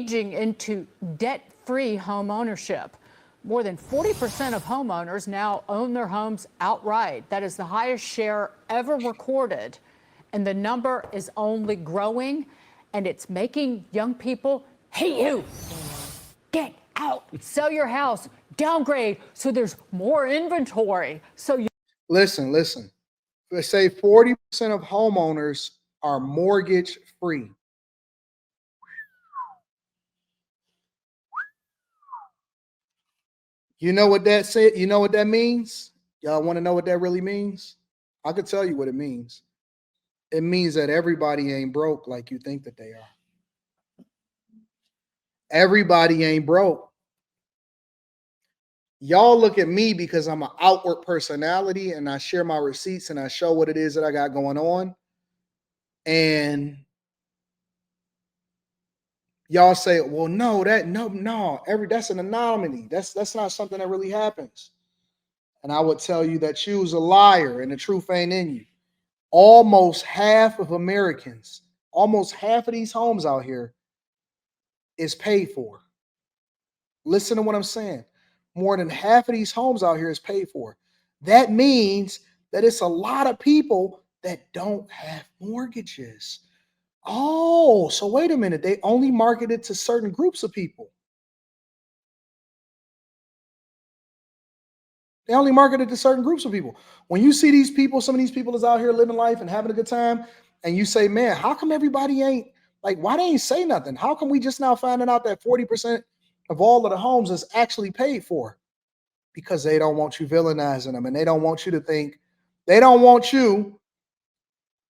aging into debt-free home ownership. More than 40% of homeowners now own their homes outright. That is the highest share ever recorded. And the number is only growing, and it's making young people hate you. Get out, sell your house, downgrade, so there's more inventory. So you listen. Let's say 40% of homeowners are mortgage free. You know what that said? You know what that means? Y'all want to know what that really means? I could tell you what it means. It means that everybody ain't broke like you think that they are. Everybody ain't broke. Y'all look at me because I'm an outward personality and I share my receipts and I show what it is that I got going on. And y'all say, well, no, that's an anomaly. That's not something that really happens. And I would tell you that you's a liar and the truth ain't in you. Almost half of Americans, almost half of these homes out here is paid for. Listen to what I'm saying. More than half of these homes out here is paid for. That means that it's a lot of people that don't have mortgages. Oh, so wait a minute. They only market it to certain groups of people. They only market it to certain groups of people. When you see these people, some of these people is out here living life and having a good time, and you say, man, how come everybody ain't, like, why they ain't say nothing? How come we just now finding out that 40% of all of the homes is actually paid for? Because they don't want you villainizing them, and they don't want you to think, they don't want you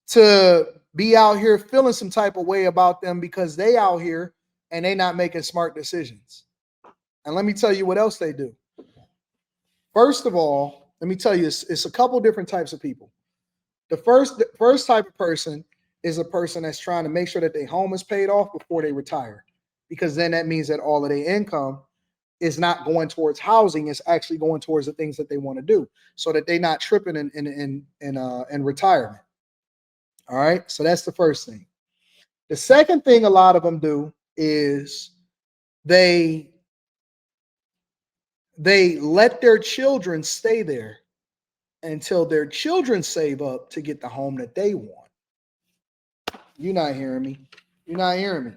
to be out here feeling some type of way about them because they out here and they not making smart decisions. And let me tell you what else they do. First of all, let me tell you, it's a couple different types of people. The first type of person is a person that's trying to make sure that their home is paid off before they retire, because then that means that all of their income is not going towards housing; it's actually going towards the things that they want to do, so that they're not tripping in retirement. All right, so that's the first thing. The second thing a lot of them do is they let their children stay there until their children save up to get the home that they want. You're not hearing me. You're not hearing me.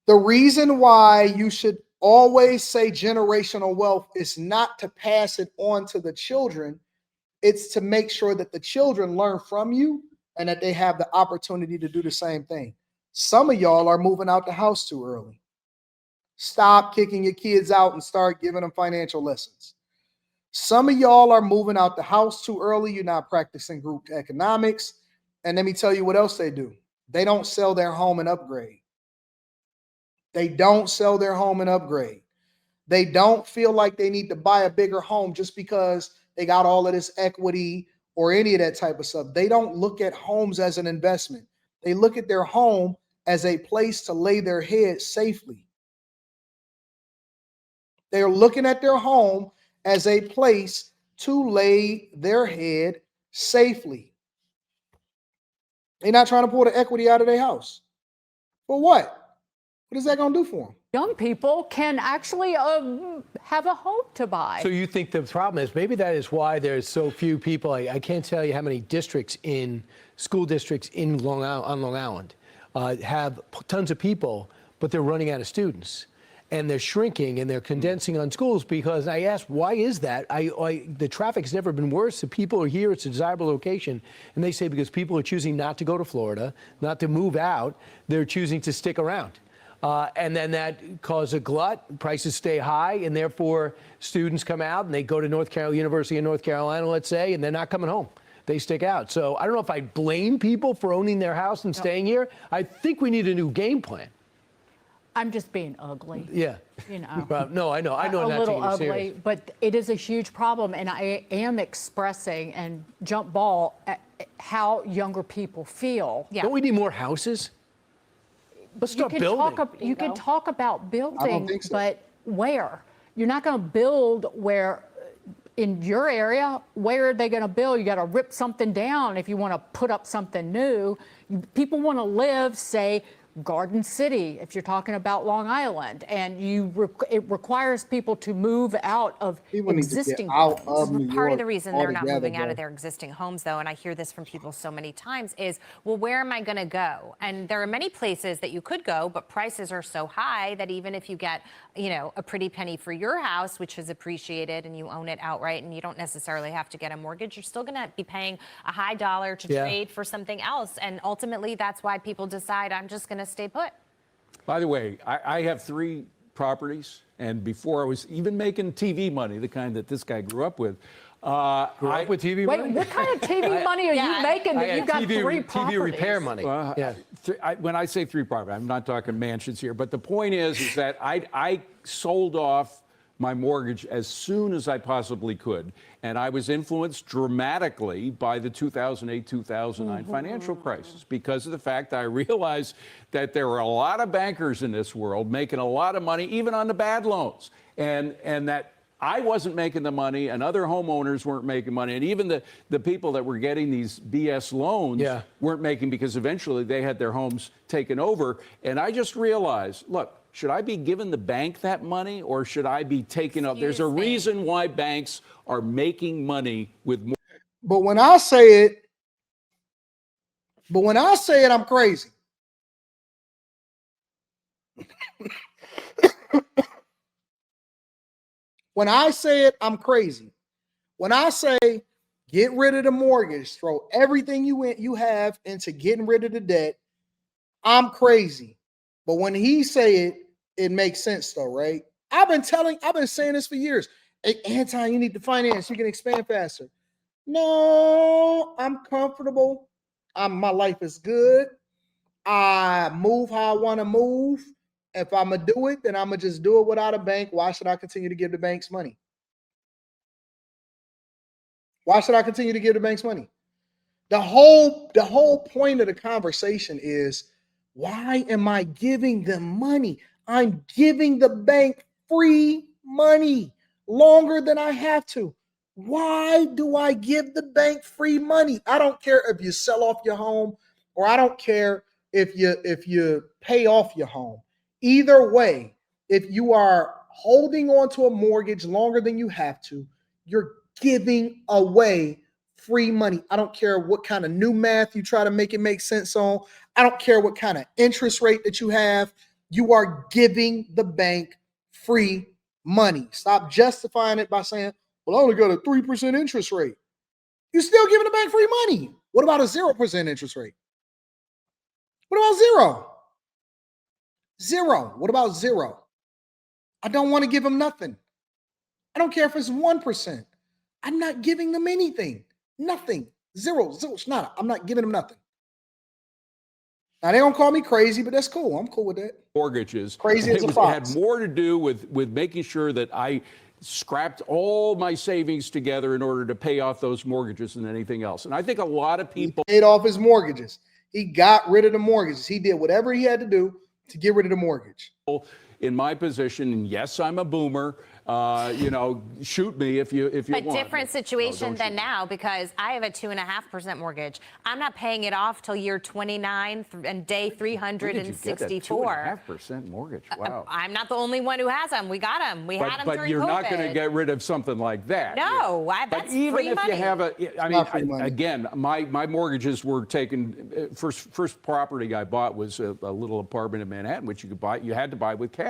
The reason why you should always say generational wealth is not to pass it on to the children. It's to make sure that the children learn from you and that they have the opportunity to do the same thing. Some of y'all are moving out the house too early. Stop kicking your kids out and start giving them financial lessons. Some of y'all are moving out the house too early. You're not practicing group economics. And let me tell you what else they do. They don't sell their home and upgrade. They don't sell their home and upgrade. They don't feel like they need to buy a bigger home just because they got all of this equity or any of that type of stuff. They don't look at homes as an investment. They look at their home as a place to lay their head safely. They're looking at their home as a place to lay their head safely. They're not trying to pull the equity out of their house. For what? What is that going to do for them? Young people can actually have a home to buy. So you think the problem is maybe that is why there's so few people. I can't tell you how many school districts on Long Island have tons of people, but they're running out of students. And they're shrinking and they're condensing on schools, because I asked, why is that? The traffic's never been worse. The people are here. It's a desirable location. And they say because people are choosing not to go to Florida, not to move out. They're choosing to stick around. And then that causes a glut. Prices stay high. And therefore, students come out and they go to University of North Carolina, let's say, and they're not coming home. They stick out. So I don't know if I blame people for owning their house and staying here. I think we need a new game plan. I'm just being ugly. Yeah. You know. Well, no, I know. I know. A little ugly, but it is a huge problem, and I am expressing and jump ball at how younger people feel. Yeah. Don't we need more houses? Let's start building. You can talk about building, I don't think so. But where? You're not going to build where. In your area, where are they going to build? You got to rip something down if you want to put up something new. People want to live, say, Garden City, if you're talking about Long Island, and it requires people to move out of People need to get existing out homes. of New York. Part of the reason they're not altogether, moving out bro. of their existing homes, though, and I hear this from people so many times, is, well, where am I going to go? And there are many places that you could go, but prices are so high that even if you get, you know, a pretty penny for your house, which has appreciated, and you own it outright, and you don't necessarily have to get a mortgage, you're still going to be paying a high dollar to trade for something else. And ultimately, that's why people decide, I'm just going to stay put. By the way, I have 3 properties, and before I was even making TV money, the kind that this guy grew up with. Grew up with TV Wait, money? what kind of TV money are you making that you got three properties? TV repair money. Yeah. When I say 3 properties, I'm not talking mansions here, but the point is that I sold off my mortgage as soon as I possibly could. And I was influenced dramatically by the 2008-2009 financial crisis because of the fact that I realized that there were a lot of bankers in this world making a lot of money, even on the bad loans. And that I wasn't making the money, and other homeowners weren't making money, and even the people that were getting these BS loans weren't making, because eventually they had their homes taken over. And I just realized, look, should I be giving the bank that money, or should I be taking up? There's a reason why banks are making money with more. But when I say it, I'm crazy. When I say it, I'm crazy. When I say get rid of the mortgage, throw everything you have into getting rid of the debt, I'm crazy. But when he say it, it makes sense though, right? I've been saying this for years. Hey, Anton, you need to finance. You can expand faster. No, I'm comfortable. My life is good. I move how I want to move. If I'm going to do it, then I'm going to just do it without a bank. Why should I continue to give the banks money? Why should I continue to give the banks money? The whole point of the conversation is, why am I giving them money? I'm giving the bank free money longer than I have to. Why do I give the bank free money? I don't care if you sell off your home, or I don't care if you pay off your home. Either way, if you are holding on to a mortgage longer than you have to, you're giving away free money. I don't care what kind of new math you try to make it make sense on. I don't care what kind of interest rate that you have. You are giving the bank free money. Stop justifying it by saying, well, I only got a 3% interest rate. You're still giving the bank free money. What about a 0% interest rate? What about zero? Zero. What about zero? I don't want to give them nothing. I don't care if it's 1%. I'm not giving them anything. Nothing. Zero. Nada. I'm not giving them nothing. Now, they don't call me crazy, but that's cool. I'm cool with that. Mortgages. Crazy as a fox. It had more to do with making sure that I scrapped all my savings together in order to pay off those mortgages than anything else. And I think a lot of people paid off his mortgages. He got rid of the mortgages. He did whatever he had to do to get rid of the mortgage. In my position, and yes, I'm a boomer, shoot me if you want. But different situation than now, because I have a 2.5% mortgage. I'm not paying it off till year 29 and day 364. 2.5% mortgage. Wow. I'm not the only one who has them. We got them. We had them but during you're COVID. not going to get rid of something like that. No, that's even free if money. you have again, my mortgages were taken. First property I bought was a little apartment in Manhattan, which you had to buy with cash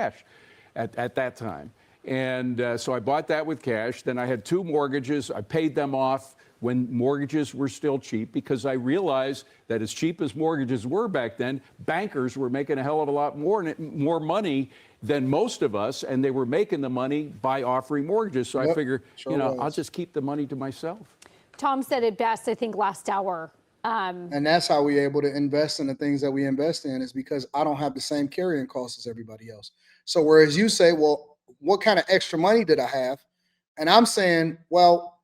at that time. And so I bought that with cash. Then I had 2 mortgages. I paid them off when mortgages were still cheap, because I realized that as cheap as mortgages were back then, bankers were making a hell of a lot more money than most of us, and they were making the money by offering mortgages. So I figured, I'll just keep the money to myself. Tom said it best, I think, last hour. And that's how we're able to invest in the things that we invest in, is because I don't have the same carrying costs as everybody else. So whereas you say, well, what kind of extra money did I have? And I'm saying, well,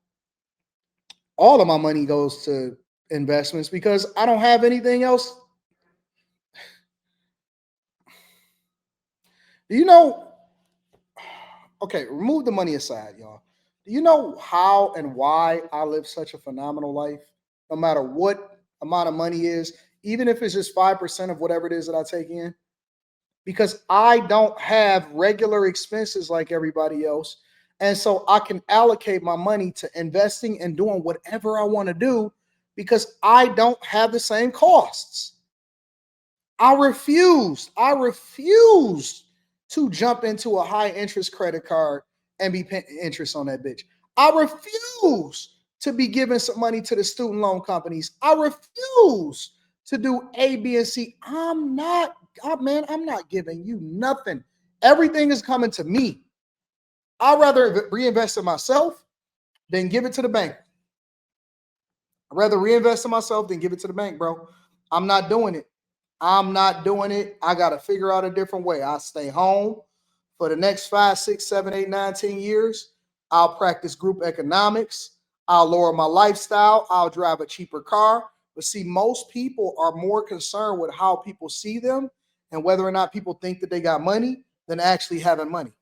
all of my money goes to investments because I don't have anything else. Do you know? Okay, remove the money aside, y'all. Do you know how and why I live such a phenomenal life? No matter what amount of money is, even if it's just 5% of whatever it is that I take in, because I don't have regular expenses like everybody else. And so I can allocate my money to investing and doing whatever I want to do because I don't have the same costs. I refuse to jump into a high interest credit card and be paying interest on that bitch. I refuse to be giving some money to the student loan companies. I refuse to do A, B, and C. I'm not giving you nothing. Everything is coming to me. I'd rather reinvest in myself than give it to the bank. I'd rather reinvest in myself than give it to the bank, bro. I'm not doing it. I'm not doing it. I got to figure out a different way. I stay home for the next 5, 6, 7, 8, 9, 10 years. I'll practice group economics. I'll lower my lifestyle. I'll drive a cheaper car. But see, most people are more concerned with how people see them and whether or not people think that they got money than actually having money.